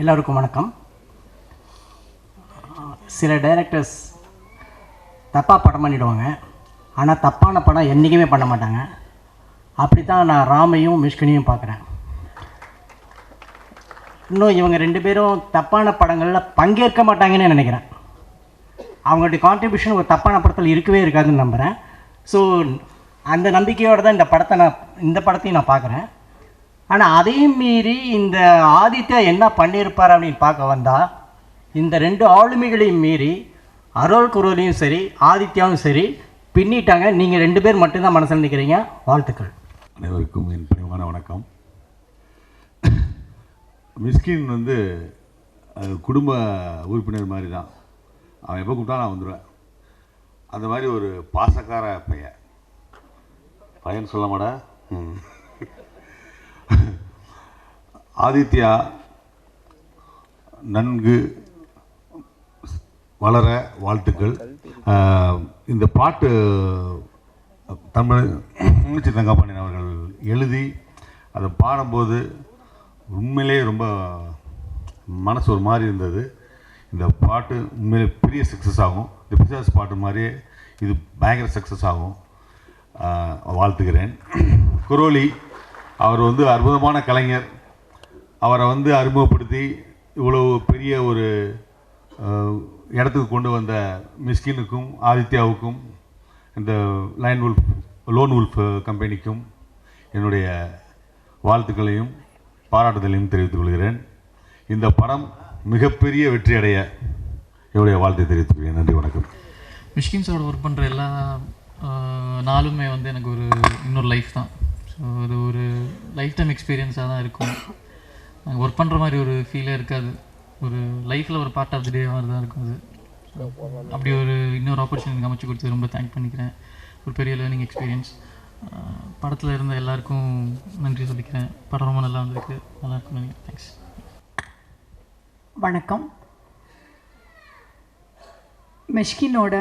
எல்லோருக்கும் வணக்கம். சில டைரக்டர்ஸ் தப்பாக படம் பண்ணிவிடுவாங்க, ஆனால் தப்பான படம் என்றைக்குமே பண்ண மாட்டாங்க. அப்படி தான் நான் ராமையும் மிஷ்கினியும் பார்க்குறேன். இன்னும் இவங்க ரெண்டு பேரும் தப்பான படங்களில் பங்கேற்க மாட்டாங்கன்னு நினைக்கிறேன். அவங்களுடைய கான்ட்ரிபியூஷன் ஒரு தப்பான படத்தில் இருக்கவே இருக்காதுன்னு நம்புகிறேன். ஸோ அந்த நம்பிக்கையோடு தான் இந்த படத்தையும் நான் பார்க்குறேன். ஆனால் அதையும் மீறி இந்த ஆதித்யா என்ன பண்ணியிருப்பார் அப்படின்னு பார்க்க வந்தால், இந்த ரெண்டு ஆளுமைகளையும் மீறி அருள் குரோலையும் சரி ஆதித்யாவும் சரி பின்னிட்டாங்க. நீங்கள் ரெண்டு பேர் மட்டும்தான் மனசில் நிற்கிறீங்க. வாழ்த்துக்கள். அனைவருக்கும் என் பணிவான வணக்கம். மிஸ்கின் குடும்ப உறுப்பினர் மாதிரி தான். அவன் எப்போ கூப்பிட்டா நான் வந்துடுவேன். அந்த மாதிரி ஒரு பாசக்கார பையன் சொல்ல மாட்டா. ஆதித்யா நன்கு வளர வாழ்த்துக்கள். இந்த பாட்டு தமிழ் தங்கப்பாண்டியன் அவர்கள் எழுதி அதை பாடும்போது உண்மையிலே ரொம்ப மனசு ஒரு மாதிரி இருந்தது. இந்த பாட்டு உண்மையிலே பெரிய சக்ஸஸ் ஆகும். இந்த பிசாஸ் பாட்டு மாதிரியே இது பயங்கர சக்ஸஸ் ஆகும். வாழ்த்துக்கிறேன். குரோலி அவர் அற்புதமான கலைஞர். அவரை அறிமுகப்படுத்தி இவ்வளவு பெரிய ஒரு இடத்துக்கு கொண்டு வந்த மிஸ்கினுக்கும் ஆதித்யாவுக்கும் இந்த லோன் உல்ஃப் கம்பெனிக்கும் என்னுடைய வாழ்த்துக்களையும் பாராட்டுதலையும் தெரிவித்துக் கொள்கிறேன். இந்த படம் மிகப்பெரிய வெற்றி அடைய என்னுடைய வாழ்த்தை தெரிவித்துக் கொள்கிறேன். நன்றி, வணக்கம். மிஷ்கின் சாரோட ஒர்க் பண்ணுற எல்லா நாளுமே எனக்கு ஒரு இன்னொரு லைஃப் தான். ஸோ அது ஒரு லைஃப் டைம் எக்ஸ்பீரியன்ஸாக தான் இருக்கும். நாங்கள் ஒர்க் பண்ணுற மாதிரி ஒரு ஃபீலே இருக்காது. ஒரு லைஃப்பில் ஒரு பார்ட் ஆஃப் தி டே மாதிரி தான் இருக்கும். அது அப்படி ஒரு இன்னொரு ஆப்பர்ச்சுனிட்டி அமைச்சு கொடுத்து ரொம்ப தேங்க் பண்ணிக்கிறேன். ஒரு பெரிய லேர்னிங் எக்ஸ்பீரியன்ஸ். படத்தில் இருந்த எல்லாருக்கும் நன்றி சொல்லிக்கிறேன். படம் ரொம்ப நல்லா வந்திருக்கு. நல்லா இருக்கும் நினைக்கிறேன். தேங்க்ஸ். வணக்கம். மிஷ்கினோட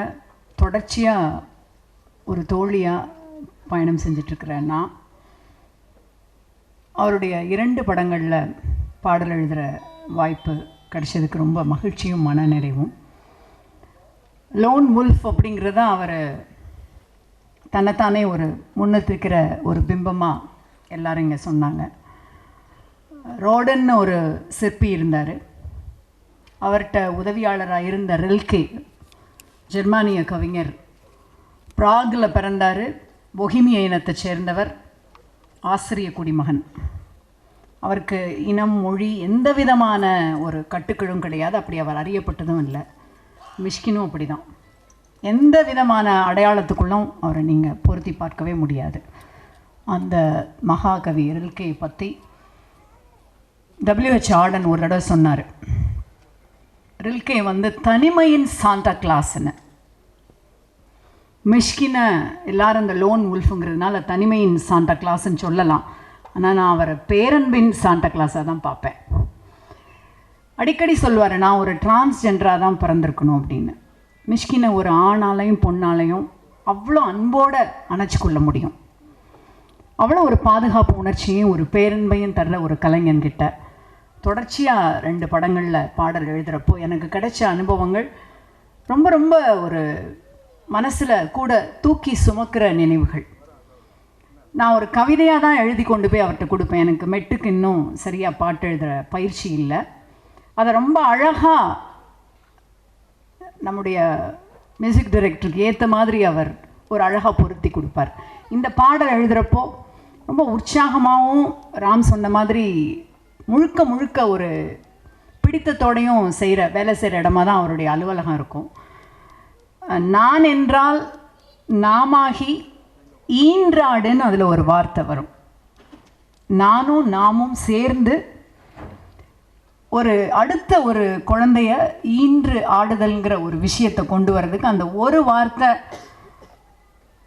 தொடர்ச்சியாக ஒரு தோழியாக பயணம் செஞ்சிட்ருக்கிறேன் நான். அவருடைய 2 படங்களில் பாடல் எழுதுகிற வாய்ப்பு கிடைச்சதுக்கு ரொம்ப மகிழ்ச்சியும் மனநிறைவும். லோன் உல்ஃப் அப்படிங்கிறத அவர் தன்னைத்தானே ஒரு முன்னெடுத்துக்கிற ஒரு பிம்பமாக எல்லாரும் இங்கே சொன்னாங்க. ரோடன்னு ஒரு சிற்பி இருந்தார். அவர்கிட்ட உதவியாளராக இருந்த ரில்கே, ஜெர்மானிய கவிஞர், பிராகில் பிறந்தார். பொஹிமிய இனத்தை சேர்ந்தவர், ஆசிரிய குடிமகன். அவருக்கு இனம் மொழி எந்த விதமான ஒரு கட்டுக்களும் கிடையாது. அப்படி அவர் அறியப்பட்டதும் இல்லை. மிஷ்கினும் அப்படி தான். எந்த விதமான அடையாளத்துக்குள்ளும் அவரை நீங்கள் பொருத்தி பார்க்கவே முடியாது. அந்த மகாகவி ரில்கேயை பற்றி W.H. ஆடன் ஒரு தடவை சொன்னார், ரில்கே தனிமையின் சாண்டா கிளாஸ்ன்னு. மிஷ்கினை எல்லாரும் அந்த லோன் உல்ஃபுங்கிறதுனால தனிமையின் சாண்டா கிளாஸ்ன்னு சொல்லலாம். ஆனால் நான் அவரை பேரன்பின் சாண்டா கிளாஸாக தான் பார்ப்பேன். அடிக்கடி சொல்லுவார், நான் ஒரு டிரான்ஸ்ஜெண்டராக தான் பிறந்திருக்கணும் அப்படின்னு. மிஷ்கினை ஒரு ஆணாலையும் பொண்ணாலையும் அவ்வளோ அன்போடு அணைச்சிக்கொள்ள முடியும். அவ்வளோ ஒரு பாதுகாப்பு உணர்ச்சியும் ஒரு பேரன்பையும் தர்ற ஒரு கலைஞன்கிட்ட தொடர்ச்சியாக 2 படங்களில் பாடல் எழுதுகிறப்போ எனக்கு கிடைச்ச அனுபவங்கள் ரொம்ப ரொம்ப ஒரு மனசில் கூட தூக்கி சுமக்கிற நினைவுகள். நான் ஒரு கவிதையாக தான் எழுதி கொண்டு போய் அவர்கிட்ட கொடுப்பேன். எனக்கு மெட்டுக்கு இன்னும் சரியாக பாட்டு எழுதுகிற பயிற்சி இல்லை. அதை ரொம்ப அழகாக நம்முடைய மியூசிக் டைரக்டருக்கு ஏற்ற மாதிரி அவர் ஒரு அழகாக பொருத்தி கொடுப்பார். இந்த பாடல் எழுதுகிறப்போ ரொம்ப உற்சாகமாகவும், ராம் சொன்ன மாதிரி முழுக்க முழுக்க ஒரு பிடித்தத்தோடையும் வேலை செய்கிற இடமா தான் அவருடைய அலுவலகம் இருக்கும். நான் என்றால் நாமாகி ஈன்றாடுன்னு அதில் ஒரு வார்த்தை வரும். நானும் நாமும் சேர்ந்து ஒரு அடுத்த ஒரு குழந்தைய ஈன்று ஆடுதல்ங்கிற ஒரு விஷயத்தை கொண்டு வர்றதுக்கு அந்த ஒரு வார்த்தை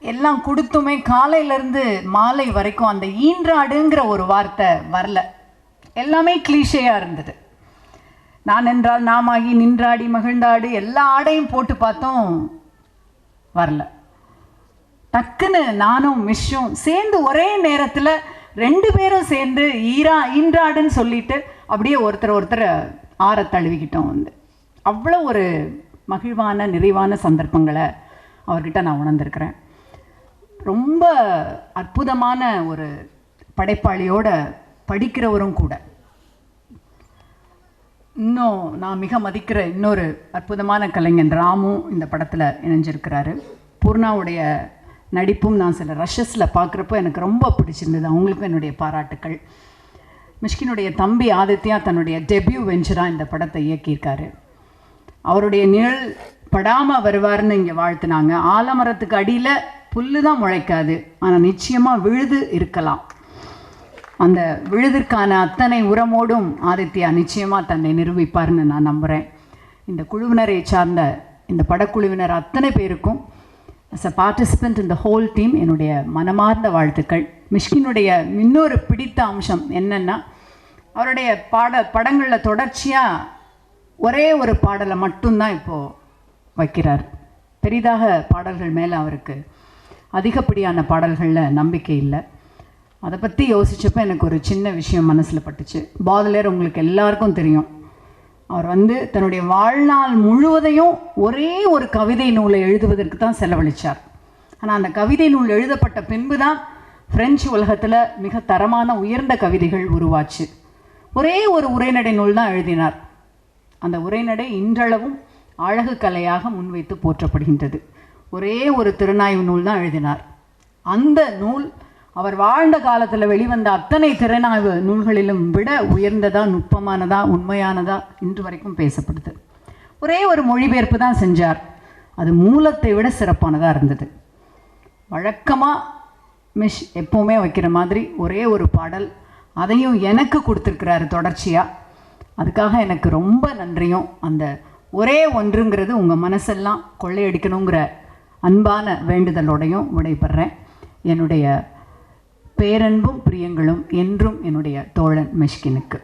எல்லாம் கொடுத்துமே காலையிலேருந்து மாலை வரைக்கும் அந்த ஈன்றாடுங்கிற ஒரு வார்த்தை வரல. எல்லாமே கிளீஷேயாக இருந்தது. நான் என்றால் நாமாகி நின்றாடி மகிழ்ந்தாடு எல்லா ஆடையும் போட்டு பார்த்தோம், வரல. டக்குன்னு நானும் மிஷ்ஷும் சேர்ந்து ஒரே நேரத்தில் 2 பேரும் சேர்ந்து ஈன்றாடுன்னு சொல்லிட்டு அப்படியே ஒருத்தர் ஆற தழுவிக்கிட்டோம் வந்து. அவ்வளோ ஒரு மகிழ்வான நிறைவான சந்தர்ப்பங்களை அவர்கிட்ட நான் உணர்ந்திருக்கிறேன். ரொம்ப அற்புதமான ஒரு படைப்பாளியோட படிக்கிறவரும் கூட. இன்னும் நான் மிக மதிக்கிற இன்னொரு அற்புதமான கலைஞன் ராமு இந்த படத்தில் இணைஞ்சிருக்கிறாரு. பூர்ணாவுடைய நடிப்பும் நான் சில ரஷஸில் பார்க்குறப்போ எனக்கு ரொம்ப பிடிச்சிருந்தது. அவங்களுக்கும் என்னுடைய பாராட்டுக்கள். மிஷ்கினுடைய தம்பி ஆதித்யா தன்னுடைய டெபியூ வெஞ்சராக இந்த படத்தை இயக்கியிருக்காரு. அவருடைய நிழல் படாமல் வருவார்னு இங்கே வாழ்த்துனாங்க. ஆலமரத்துக்கு அடியில் புல்லு தான் முளைக்காது, ஆனால் நிச்சயமாக விழுது இருக்கலாம். அந்த விழுதிற்கான அத்தனை உரமோடும் ஆதித்யா நிச்சயமாக தன்னை நிரூபிப்பார்னு நான் நம்புகிறேன். இந்த குழுவினரை சார்ந்த இந்த படக்குழுவினர் அத்தனை பேருக்கும் அஸ் அ பார்ட்டிசிபெண்ட் இந்த ஹோல் டீம் என்னுடைய மனமார்ந்த வாழ்த்துக்கள். மிஷ்கினுடைய இன்னொரு பிடித்த அம்சம் என்னென்னா, அவருடைய படங்களில் தொடர்ச்சியாக ஒரே ஒரு பாடலை மட்டும்தான் இப்போது வைக்கிறார். பெரிதாக பாடல்கள் மேலே அவருக்கு அதிகப்படியான பாடல்களில் நம்பிக்கை இல்லை. அதை பற்றி யோசித்தப்போ எனக்கு ஒரு சின்ன விஷயம் மனசில் பட்டுச்சு. பாதலேயர் உங்களுக்கு எல்லாருக்கும் தெரியும். அவர் தன்னுடைய வாழ்நாள் முழுவதையும் ஒரே ஒரு கவிதை நூலை எழுதுவதற்கு தான் செலவழித்தார். ஆனால் அந்த கவிதை நூல் எழுதப்பட்ட பின்பு தான் பிரெஞ்சு உலகத்தில் மிக தரமான உயர்ந்த கவிதைகள் உருவாச்சு. ஒரே ஒரு உரைநடை நூல் தான் எழுதினார். அந்த உரைநடை இன்றளவும் அழகு கலையாக முன்வைத்து போற்றப்படுகின்றது. ஒரே ஒரு திறனாய்வு நூல் தான் எழுதினார். அந்த நூல் அவர் வாழ்ந்த காலத்தில் வெளிவந்த அத்தனை திறனாய்வு நூல்களிலும் விட உயர்ந்ததா, நுட்பமானதா, உண்மையானதா இன்று வரைக்கும் பேசப்படுது. ஒரே ஒரு மொழிபெயர்ப்பு தான் செஞ்சார். அது மூலத்தை விட சிறப்பானதாக இருந்தது. வழக்கமாக மிஷ் எப்போவுமே வைக்கிற மாதிரி ஒரே ஒரு பாடல், அதையும் எனக்கு கொடுத்துருக்கிறாரு தொடர்ச்சியாக. அதுக்காக எனக்கு ரொம்ப நன்றியும். அந்த ஒரே ஒன்றுங்கிறது உங்கள் மனசெல்லாம் கொள்ளையடிக்கணுங்கிற அன்பான வேண்டுதலோடையும் விடைபெறேன். என்னுடைய பேரன்பும் பிரியங்களும் என்றும் என்னுடைய தோழன் மிஷ்கினுக்கு.